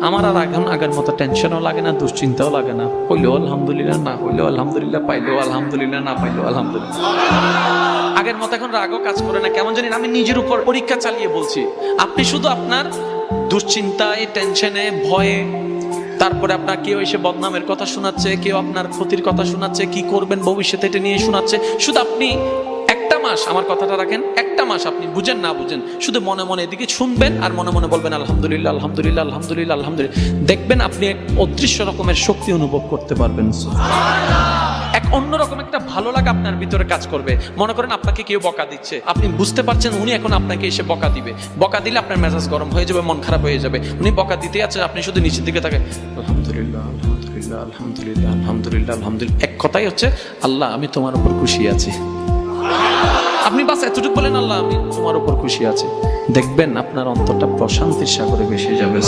আমার আর এখন আগের মতো টেনশনও লাগে না, দুশ্চিন্তাও লাগে না। হইলেও আলহামদুলিল্লাহ, না হইলেও আলহামদুলিল্লাহ, পাইলেও আলহামদুলিল্লাহ, না পাইলেও আলহামদুলিল্লাহ। আগের মতো এখন রাগও কাজ করে না, কেমন জানি আমি নিজের উপর পরীক্ষা চালিয়ে বলছি। আপনি শুধু আপনার দুশ্চিন্তায়, টেনশনে, ভয়ে, তারপরে আপনার কেউ এসে বদনামের কথা শোনাচ্ছে, কেউ আপনার ক্ষতির কথা শোনাচ্ছে, কি করবেন ভবিষ্যতে এটা নিয়ে শোনাচ্ছে। শুধু আপনি একটা মাস, আমার কথাটা রাখেন, একটা মাস আপনি বুঝেন না বুঝেন, শুধু মনে মনে এদিকে শুনবেন আর মনে মনে বলবেন আলহামদুলিল্লাহ, আলহামদুলিল্লাহ, আলহামদুলিল্লাহ, আলহামদুলিল্লাহ। দেখবেন আপনি এক অদৃশ্য রকমের শক্তি অনুভব করতে পারবেন। এক অন্যরকম একটা ভালো লাগা আপনার ভিতরে কাজ করবে। মনে করেন আপনাকে কেউ বকা দিচ্ছে, আপনি বুঝতে পারছেন উনি এখন আপনাকে এসে বকা দিবে। বকা দিলে আপনার মেজাজ গরম হয়ে যাবে, মন খারাপ হয়ে যাবে। উনি বকা দিতে আছে, আপনি শুধু নিচের দিকে থাকেন আলহামদুলিল্লাহ, আলহামদুলিল্লাহ, আলহামদুলিল্লাহ, আলহামদুলিল্লাহ, আলহামদুলিল্লাহ। এক কথাই হচ্ছে আল্লাহ আমি তোমার উপর খুশি আছি। আপনি বাস এতটুকু বলেন আল্লাহ আমি তোমার উপর খুশি আছি, দেখবেন আপনার অন্তরটা প্রশান্তির সাগরে ভেসে যাবে।